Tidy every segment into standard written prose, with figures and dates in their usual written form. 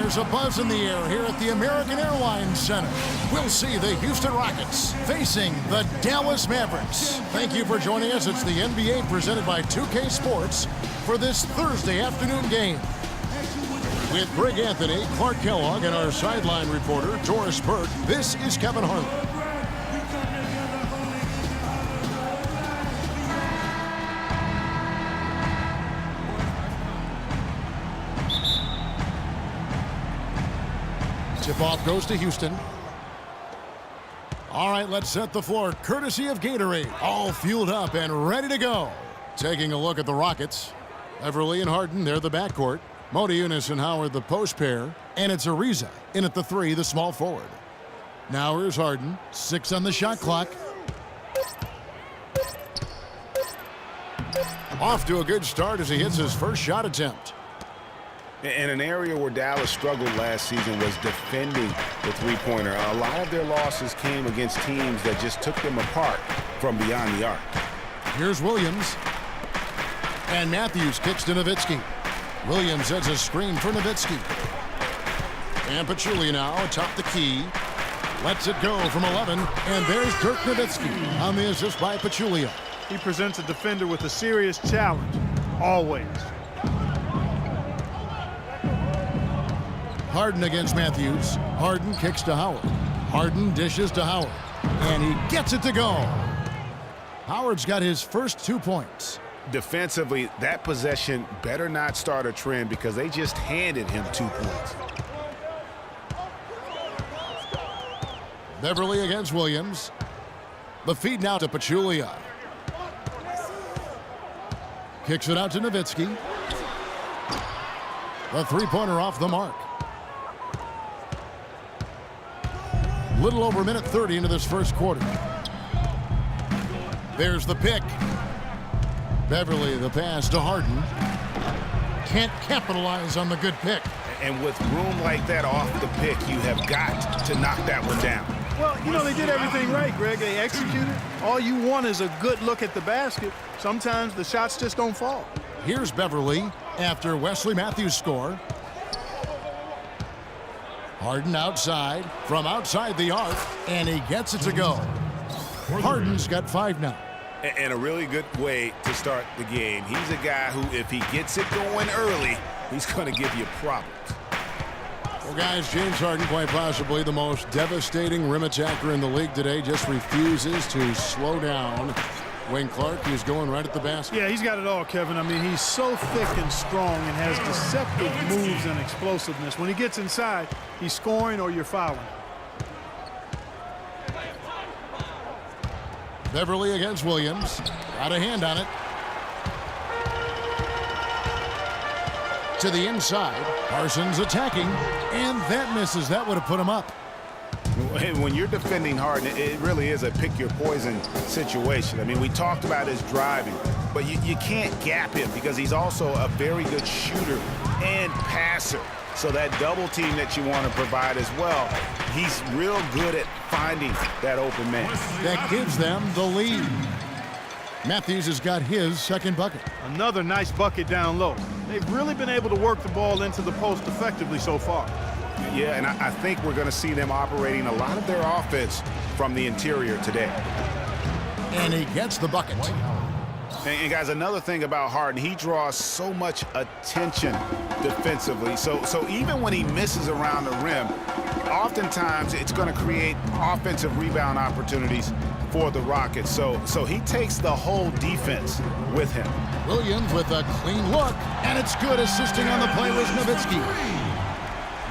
There's a buzz in the air here at the American Airlines Center. We'll see the Houston Rockets facing the Dallas Mavericks. Thank you for joining us. It's the NBA presented by 2K Sports for this Thursday afternoon game. With Greg Anthony, Clark Kellogg, and our sideline reporter, Doris Burke, this is Kevin Harlan. Tip-off goes to Houston. All right, let's set the floor, courtesy of Gatorade. All fueled up and ready to go. Taking a look at the Rockets. Beverly and Harden, they're the backcourt. Modiunas and Howard, the post pair. And it's Ariza in at the 3, the small forward. Now here's Harden. 6 on the shot clock. Off to a good start as he hits his first shot attempt. In an area where Dallas struggled last season was defending the three-pointer. A lot of their losses came against teams that just took them apart from beyond the arc. Here's Williams. And Matthews kicks to Nowitzki. Williams sets a screen for Nowitzki. And Pachulia now atop the key. Lets it go from 11. And there's Dirk Nowitzki on the assist by Pachulia. He presents a defender with a serious challenge, always. Harden against Matthews. Harden kicks to Howard. Harden dishes to Howard. And he gets it to go. Howard's got his first 2 points. Defensively, that possession better not start a trend because they just handed him 2 points. Beverly against Williams. The feed now to Pachulia. Kicks it out to Nowitzki. The three-pointer off the mark. Little over a minute 30 into this first quarter. There's the pick. Beverly, the pass to Harden. Can't capitalize on the good pick. And with room like that off the pick, you have got to knock that one down. Well, you know, they did everything right, Greg. They executed. All you want is a good look at the basket. Sometimes the shots just don't fall. Here's Beverly after Wesley Matthews' score. Harden outside, from outside the arc, and he gets it to go. Harden's got 5 now. And a really good way to start the game. He's a guy who, if he gets it going early, he's going to give you problems. Well, guys, James Harden, quite possibly the most devastating rim attacker in the league today, just refuses to slow down. Wayne Clark, he's going right at the basket. Yeah, he's got it all, Kevin. I mean, he's so thick and strong and has deceptive moves and explosiveness. When he gets inside, he's scoring or you're fouling. Beverly against Williams. Got a hand on it. To the inside. Parsons attacking. And that misses. That would have put him up. When you're defending Harden, it really is a pick-your-poison situation. I mean, we talked about his driving, but you can't gap him because he's also a very good shooter and passer. So that double team that you want to provide as well, he's real good at finding that open man. That gives them the lead. Matthews has got his second bucket. Another nice bucket down low. They've really been able to work the ball into the post effectively so far. Yeah, and I think we're going to see them operating a lot of their offense from the interior today. And he gets the bucket. And guys, another thing about Harden, he draws so much attention defensively. So even when he misses around the rim, oftentimes it's going to create offensive rebound opportunities for the Rockets. So he takes the whole defense with him. Williams with a clean look, and it's good. Assisting on the play was Nowitzki.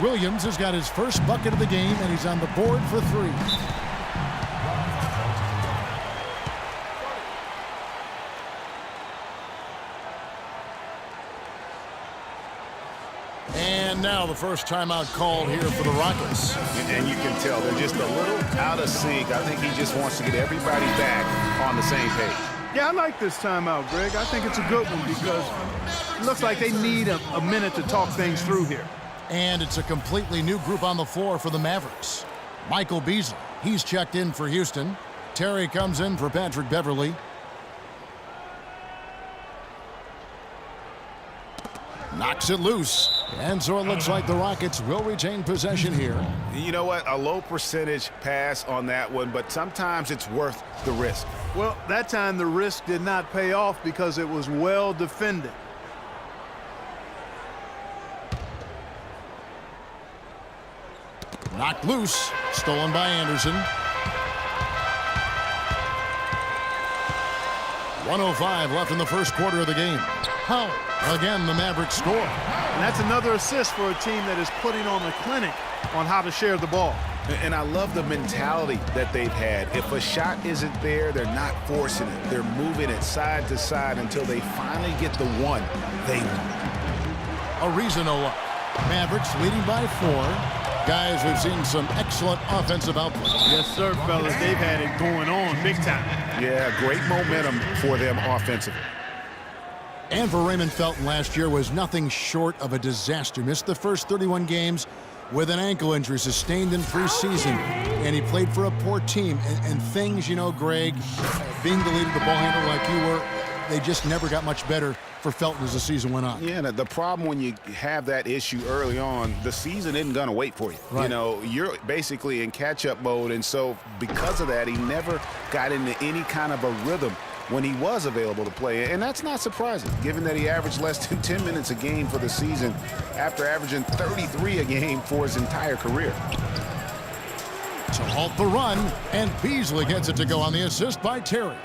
Williams has got his first bucket of the game, and he's on the board for 3. And now the first timeout called here for the Rockets. And you can tell they're just a little out of sync. I think he just wants to get everybody back on the same page. Yeah, I like this timeout, Greg. I think it's a good one because it looks like they need a minute to talk things through here. And it's a completely new group on the floor for the Mavericks. Michael Beasley, he's checked in for Houston. Terry comes in for Patrick Beverly. Knocks it loose. And so it looks like the Rockets will retain possession here. You know what? A low percentage pass on that one, but sometimes it's worth the risk. Well, that time the risk did not pay off because it was well defended. Knocked loose. Stolen by Anderson. 1:05 left in the first quarter of the game. How? Again, the Mavericks score. And that's another assist for a team that is putting on a clinic on how to share the ball. And I love the mentality that they've had. If a shot isn't there, they're not forcing it. They're moving it side to side until they finally get the one they want. A reason to look. Mavericks leading by 4. Guys, we've seen some excellent offensive output. Yes, sir, fellas. They've had it going on big time. Yeah, great momentum for them offensively. And for Raymond Felton, last year was nothing short of a disaster. Missed the first 31 games with an ankle injury sustained in preseason. And he played for a poor team. And things, you know, Greg, being the leader, the ball handler like you were, they just never got much better for Felton as the season went on. Yeah, the problem when you have that issue early on, the season isn't going to wait for you. Right. You know, you're basically in catch-up mode, and so because of that, he never got into any kind of a rhythm when he was available to play. And that's not surprising, given that he averaged less than 10 minutes a game for the season after averaging 33 a game for his entire career. To halt the run, and Beasley gets it to go on the assist by Terry.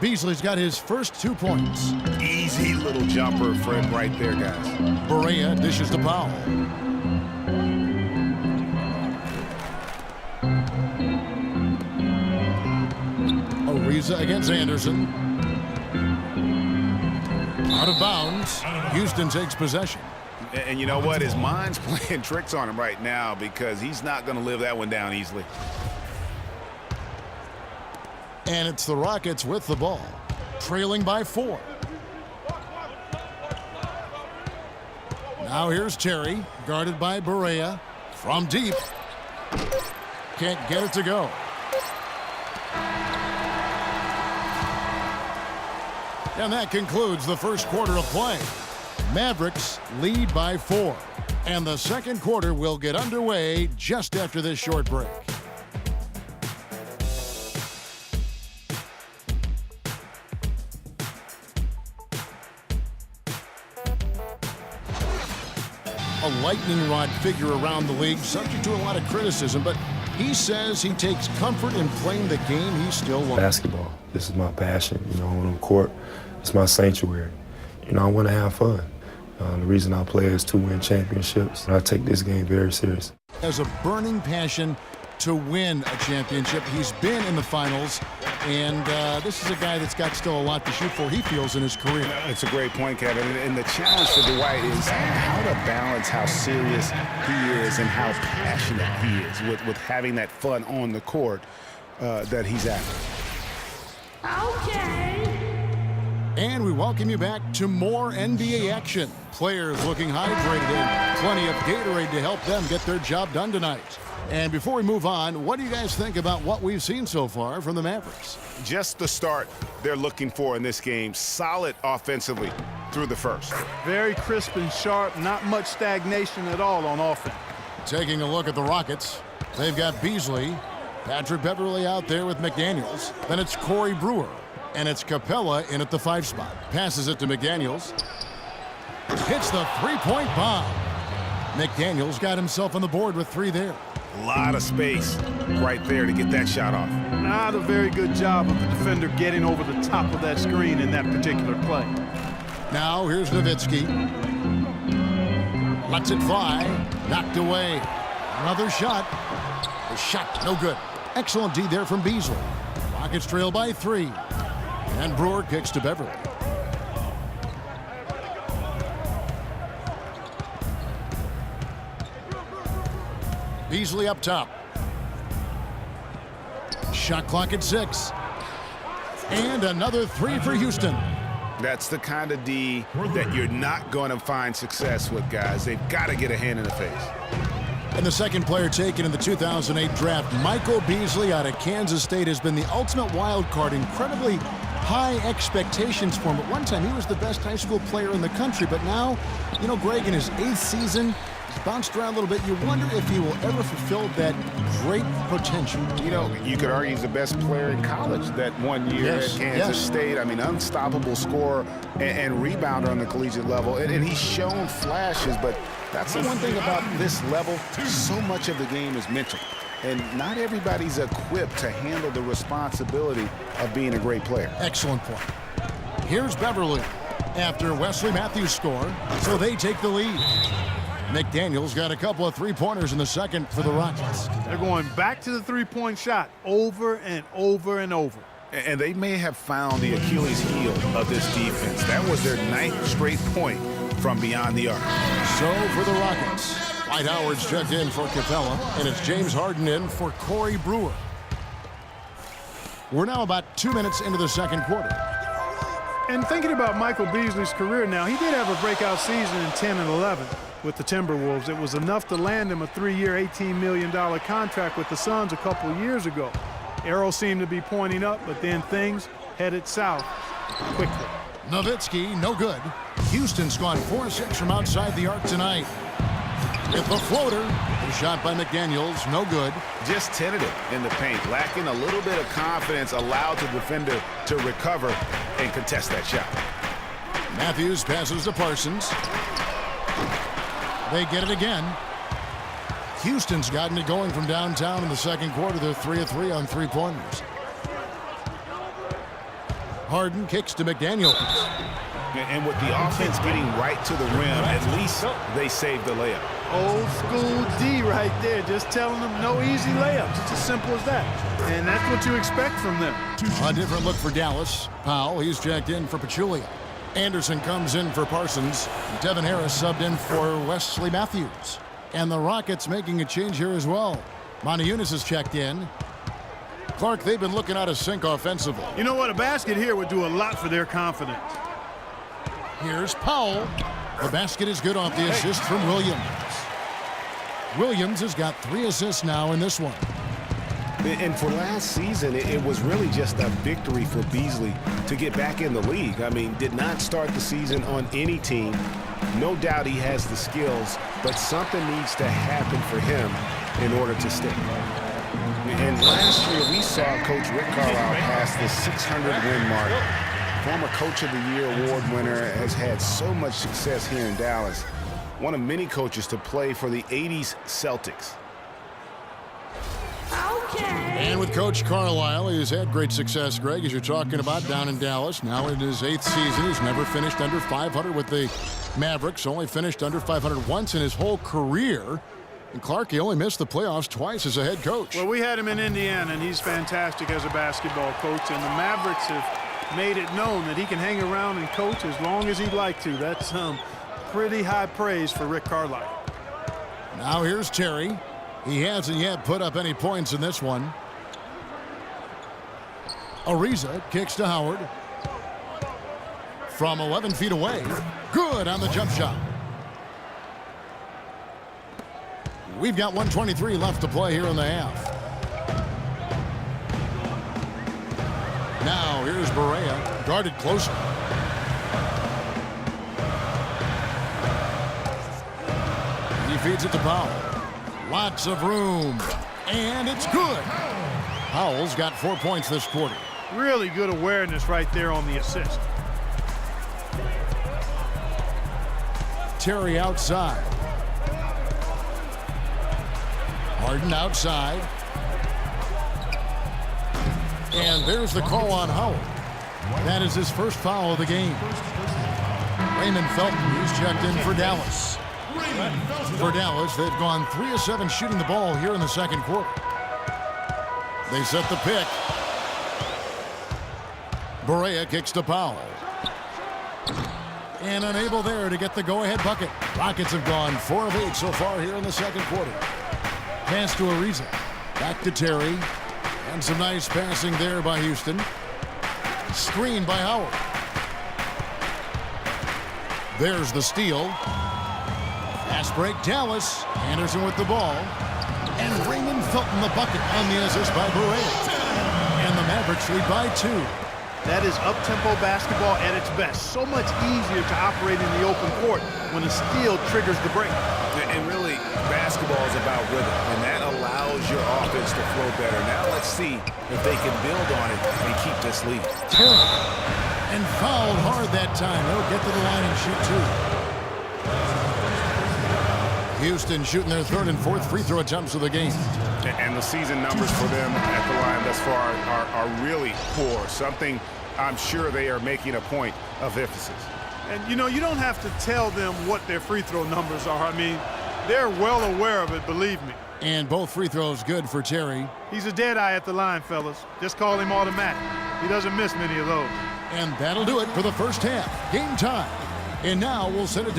Beasley's got his first 2 points. Easy little jumper for him right there, guys. Barea dishes to Powell. Ariza against Anderson. Out of bounds. Houston takes possession. And you know what? His mind's playing tricks on him right now because he's not going to live that one down easily. And it's the Rockets with the ball, trailing by 4. Now here's Terry, guarded by Barea. From deep. Can't get it to go. And that concludes the first quarter of play. Mavericks lead by 4. And the second quarter will get underway just after this short break. A lightning rod figure around the league, subject to a lot of criticism, but he says he takes comfort in playing the game he still loves. Basketball, this is my passion. You know, on the court, it's my sanctuary. You know, I want to have fun. The reason I play is to win championships. I take this game very serious. Has a burning passion to win a championship. He's been in the finals, and this is a guy that's got still a lot to shoot for, he feels, in his career. It's a great point, Kevin. And the challenge for Dwight is how to balance how serious he is and how passionate he is with having that fun on the court that he's after. Okay. And we welcome you back to more NBA action. Players looking hydrated and plenty of Gatorade to help them get their job done tonight. And before we move on, what do you guys think about what we've seen so far from the Mavericks? Just the start they're looking for in this game. Solid offensively through the first. Very crisp and sharp, not much stagnation at all on offense. Taking a look at the Rockets, they've got Beasley, Patrick Beverley out there with McDaniels. Then it's Corey Brewer, and it's Capella in at the 5 spot. Passes it to McDaniels. Hits the three-point bomb. McDaniels got himself on the board with 3 there. A lot of space right there to get that shot off. Not a very good job of the defender getting over the top of that screen in that particular play. Now here's Nowitzki. Lets it fly. Knocked away. Another shot. The shot no good. Excellent D there from Beasley. Rockets trail by 3. And Brewer kicks to Beverley. Beasley up top. Shot clock at 6. And another 3 for Houston. That's the kind of D that you're not going to find success with, guys. They've got to get a hand in the face. And the second player taken in the 2008 draft, Michael Beasley out of Kansas State, has been the ultimate wild card. Incredibly high expectations for him. At one time, he was the best high school player in the country, but now, you know, Greg, in his 8th season, he's bounced around a little bit. You wonder if he will ever fulfill that great potential. You know, you could argue he's the best player in college that 1 year at Kansas State. I mean, unstoppable scorer and rebounder on the collegiate level. And he's shown flashes, but that's the one thing about this level. So much of the game is mental. And not everybody's equipped to handle the responsibility of being a great player. Excellent point. Here's Beverly after Wesley Matthews score, so they take the lead. McDaniel's got a couple of three-pointers in the second for the Rockets. They're going back to the three-point shot over and over and over. And they may have found the Achilles heel of this defense. That was their 9th straight point from beyond the arc. So for the Rockets, Dwight Howard's checked in for Capella, and it's James Harden in for Corey Brewer. We're now about 2 minutes into the second quarter. And thinking about Michael Beasley's career now, he did have a breakout season in 10 and 11 with the Timberwolves. It was enough to land him a 3-year, $18 million contract with the Suns a couple years ago. Arrow seemed to be pointing up, but then things headed south quickly. Nowitzki, no good. Houston's gone 4-6 from outside the arc tonight. With the floater, the shot by McDaniels, no good. Just tentative in the paint, lacking a little bit of confidence, allowed the defender to recover and contest that shot. Matthews passes to Parsons. They get it again. Houston's gotten it going from downtown in the second quarter. They're 3 of 3 on three-pointers. Harden kicks to McDaniels. And with the offense getting right to the rim, at least they saved the layup. Old school D right there, just telling them no easy layups. It's as simple as that. And that's what you expect from them. A different look for Dallas. Powell, he's checked in for Pachulia. Anderson comes in for Parsons. Devin Harris subbed in for Wesley Matthews. And the Rockets making a change here as well. Montejunas is checked in. Clark, they've been looking out of sync offensively. You know what? A basket here would do a lot for their confidence. Here's Powell. The basket is good off the assist from Williams. Williams has got 3 assists now in this one. And for last season, it was really just a victory for Beasley to get back in the league. I mean, did not start the season on any team. No doubt he has the skills, but something needs to happen for him in order to stick. And last year, we saw Coach Rick Carlisle pass the 600-win mark. Former Coach of the Year award winner, has had so much success here in Dallas. One of many coaches to play for the 80s Celtics. And with Coach Carlisle, he's had great success, Greg, as you're talking about, down in Dallas. Now in his 8th season, he's never finished under 500 with the Mavericks, only finished under 500 once in his whole career. And Clark, he only missed the playoffs twice as a head coach. Well, we had him in Indiana, and he's fantastic as a basketball coach. And the Mavericks have made it known that he can hang around and coach as long as he'd like to. That's pretty high praise for Rick Carlisle. Now here's Terry. He hasn't yet put up any points in this one. Ariza kicks to Howard. From 11 feet away. Good on the jump shot. We've got 1:23 left to play here in the half. Now here's Barea, guarded closer. He feeds it to Powell. Lots of room. And it's good. Powell's got 4 points this quarter. Really good awareness right there on the assist. Terry outside. Harden outside. And there's the call on Howard. That is his first foul of the game. Raymond Felton, he's checked in for Dallas. For Dallas, they've gone 3 of 7 shooting the ball here in the second quarter. They set the pick. Barea kicks to Powell. And unable there to get the go-ahead bucket. Rockets have gone 4 of 8 so far here in the second quarter. Pass to Ariza. Back to Terry. And some nice passing there by Houston. Screen by Howard. There's the steal. Fast break, Dallas. Anderson with the ball. And Raymond Felton the bucket on the assist by Barea. And the Mavericks lead by 2. That is up-tempo basketball at its best. So much easier to operate in the open court when a steal triggers the break. And really, basketball is about rhythm, and that allows your offense to flow better. Now let's see if they can build on it and keep this lead. Terry, and fouled hard that time. They'll get to the line and shoot two. Houston shooting their third and fourth free throw attempts of the game. And the season numbers for them at the line thus far are really poor. Something I'm sure they are making a point of emphasis. And, you know, you don't have to tell them what their free throw numbers are. I mean, they're well aware of it, believe me. And both free throws good for Terry. He's a dead eye at the line, fellas. Just call him automatic. He doesn't miss many of those. And that'll do it for the first half. Game time. And now we'll set it down.